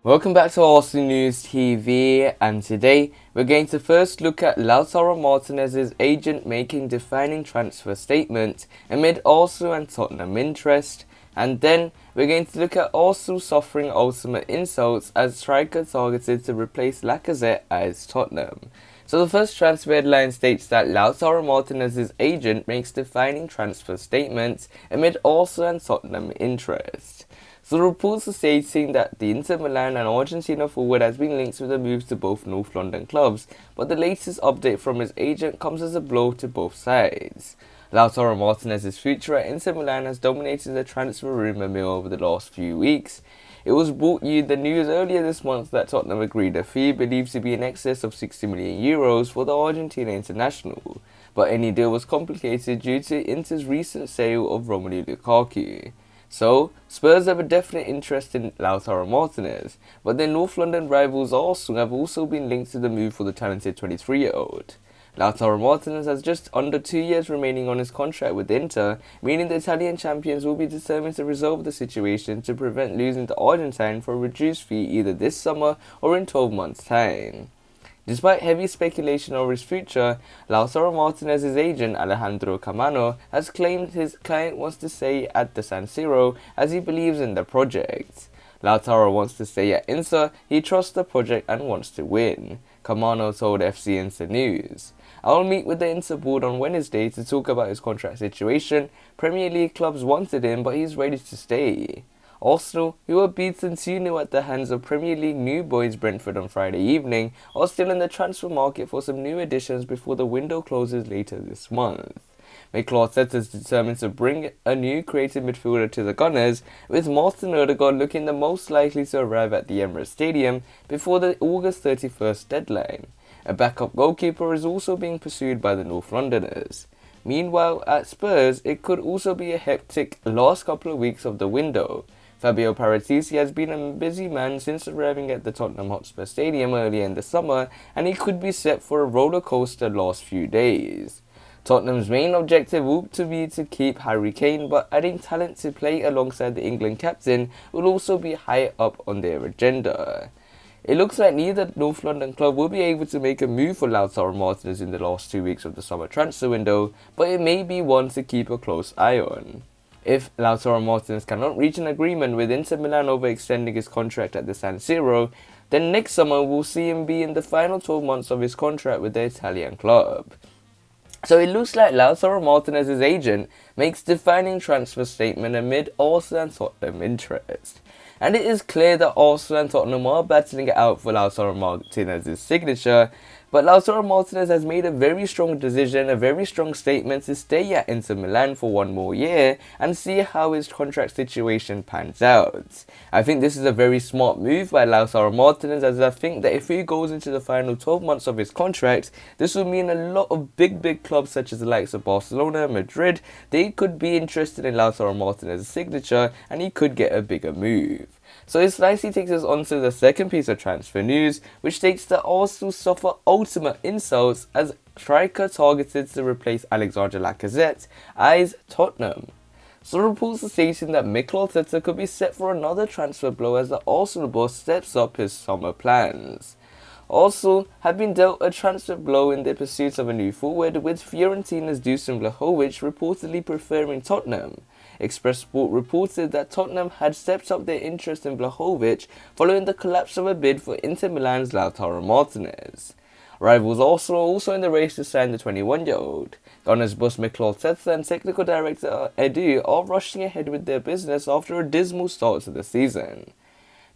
Welcome back to Arsenal News TV, and today we're going to first look at Lautaro Martinez's agent making defining transfer statement amid Arsenal and Tottenham interest, and then we're going to look at Arsenal suffering ultimate insults as striker targeted to replace Lacazette as Tottenham. So the first transfer headline states that Lautaro Martinez's agent makes defining transfer statements amid Arsenal and Tottenham interest. So the reports are stating that the Inter Milan and Argentina forward has been linked with a move to both North London clubs, but the latest update from his agent comes as a blow to both sides. Lautaro Martinez's future at Inter Milan has dominated the transfer rumour mill over the last few weeks. It was brought you the news earlier this month that Tottenham agreed a fee believed to be in excess of €60 million for the Argentina international, but any deal was complicated due to Inter's recent sale of Romelu Lukaku. So, Spurs have a definite interest in Lautaro Martinez, but their North London rivals Arsenal have also been linked to the move for the talented 23-year-old. Lautaro Martinez has just under 2 years remaining on his contract with Inter, meaning the Italian champions will be determined to resolve the situation to prevent losing the Argentine for a reduced fee either this summer or in 12 months' time. Despite heavy speculation over his future, Lautaro Martinez's agent Alejandro Camano has claimed his client wants to stay at the San Siro as he believes in the project. Lautaro wants to stay at Inter, he trusts the project and wants to win, Camano told FC Inter News. I'll meet with the Inter board on Wednesday to talk about his contract situation. Premier League clubs wanted him, but he's ready to stay. Arsenal, who were beaten 2-0 at the hands of Premier League new boys Brentford on Friday evening, are still in the transfer market for some new additions before the window closes later this month. Mikel Arteta is determined to bring a new creative midfielder to the Gunners, with Martin Odegaard looking the most likely to arrive at the Emirates Stadium before the August 31st deadline. A backup goalkeeper is also being pursued by the North Londoners. Meanwhile, at Spurs, it could also be a hectic last couple of weeks of the window. Fabio Paratici has been a busy man since arriving at the Tottenham Hotspur Stadium earlier in the summer, and he could be set for a roller coaster last few days. Tottenham's main objective will be to keep Harry Kane, but adding talent to play alongside the England captain will also be high up on their agenda. It looks like neither North London club will be able to make a move for Lautaro Martinez in the last 2 weeks of the summer transfer window, but it may be one to keep a close eye on. If Lautaro Martinez cannot reach an agreement with Inter Milan over extending his contract at the San Siro, then next summer we'll see him be in the final 12 months of his contract with the Italian club. So it looks like Lautaro Martinez's agent makes defining transfer statement amid Arsenal and Tottenham interest. And it is clear that Arsenal and Tottenham are battling it out for Lautaro Martinez's signature, but Lautaro Martinez has made a very strong decision, a very strong statement to stay at Inter Milan for one more year and see how his contract situation pans out. I think this is a very smart move by Lautaro Martinez, as I think that if he goes into the final 12 months of his contract, this will mean a lot of big clubs such as the likes of Barcelona, Madrid, they could be interested in Lautaro Martinez's signature and he could get a bigger move. So this nicely takes us on to the second piece of transfer news, which states that Arsenal suffer ultimate insults as striker targeted to replace Alexandre Lacazette eyes Tottenham. So reports are stating that Mikel Arteta could be set for another transfer blow as the Arsenal boss steps up his summer plans. Arsenal have been dealt a transfer blow in their pursuit of a new forward, with Fiorentina's Dusan Vlahovic reportedly preferring Tottenham. Express Sport reported that Tottenham had stepped up their interest in Vlahovic following the collapse of a bid for Inter Milan's Lautaro Martinez. Rivals Arsenal are also in the race to sign the 21-year-old. Gunners boss Mikel Arteta and technical director Edu are rushing ahead with their business after a dismal start to the season.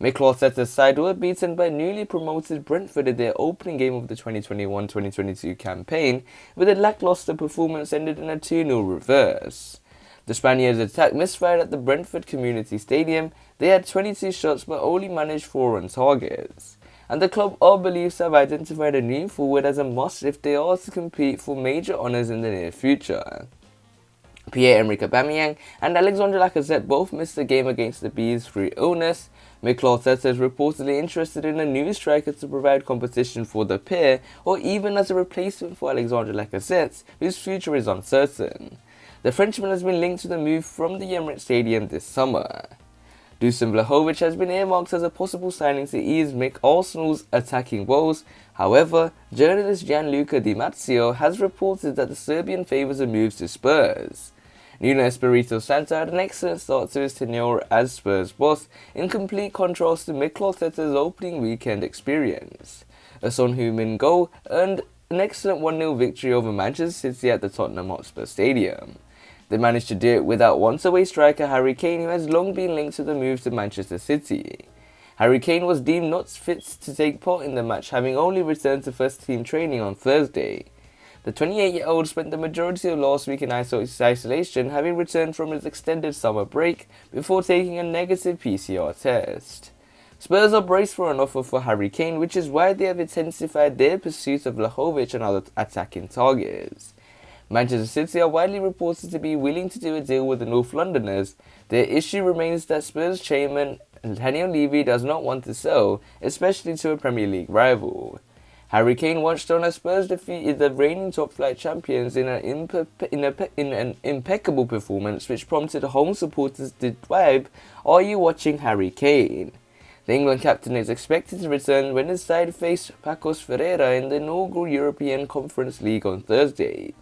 Mikel Arteta's side were beaten by newly promoted Brentford in their opening game of the 2021-2022 campaign, with a lackluster performance ended in a 2-0 reverse. The Spaniards' attack misfired at the Brentford Community Stadium. They had 22 shots but only managed 4 on targets. And the club are believed to have identified a new forward as a must if they are to compete for major honours in the near future. Pierre-Emerick Aubameyang and Alexandre Lacazette both missed the game against the Bees through illness. Mikel Arteta is reportedly interested in a new striker to provide competition for the pair, or even as a replacement for Alexandre Lacazette, whose future is uncertain. The Frenchman has been linked to the move from the Emirates Stadium this summer. Dusan Vlahovic has been earmarked as a possible signing to ease Arsenal's attacking woes. However, journalist Gianluca Di Marzio has reported that the Serbian favours a move to Spurs. Nuno Espirito Santo had an excellent start to his tenure as Spurs boss, in complete contrast to Mikel Arteta's opening weekend experience. A Son Heung-min goal earned an excellent 1-0 victory over Manchester City at the Tottenham Hotspur Stadium. They managed to do it without once-away striker Harry Kane, who has long been linked to the move to Manchester City. Harry Kane was deemed not fit to take part in the match, having only returned to first-team training on Thursday. The 28-year-old spent the majority of last week in isolation, having returned from his extended summer break before taking a negative PCR test. Spurs are braced for an offer for Harry Kane, which is why they have intensified their pursuit of Vlahovic and other attacking targets. Manchester City are widely reported to be willing to do a deal with the North Londoners. Their issue remains that Spurs chairman Daniel Levy does not want to sell, especially to a Premier League rival. Harry Kane watched on as Spurs defeated the reigning top-flight champions in an impeccable performance, which prompted home supporters to tweet, "Are you watching Harry Kane?" The England captain is expected to return when his side face Pacos Ferreira in the inaugural European Conference League on Thursday.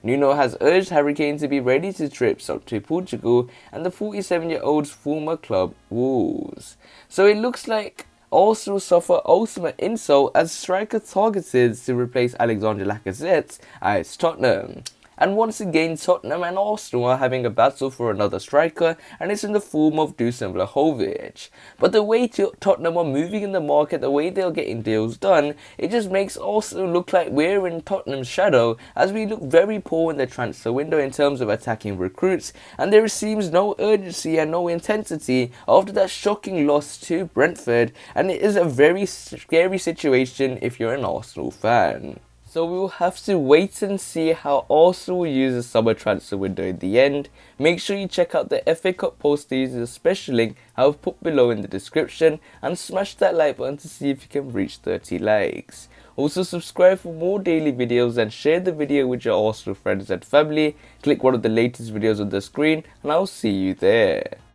Nuno has urged Harry Kane to be ready to trip to Portugal and the 47-year-old's former club Wolves. So it looks like Arsenal suffer ultimate insult as striker targeted to replace Alexander Lacazette at Tottenham. And once again, Tottenham and Arsenal are having a battle for another striker, and it's in the form of Dusan Vlahovic. But the way Tottenham are moving in the market, the way they're getting deals done, it just makes Arsenal look like we're in Tottenham's shadow, as we look very poor in the transfer window in terms of attacking recruits, and there seems no urgency and no intensity after that shocking loss to Brentford, and it is a very scary situation if you're an Arsenal fan. So we will have to wait and see how Arsenal will use the summer transfer window in the end. Make sure you check out the FA Cup posters, a special link I've put below in the description, and smash that like button to see if you can reach 30 likes. Also subscribe for more daily videos and share the video with your Arsenal friends and family. Click one of the latest videos on the screen and I'll see you there.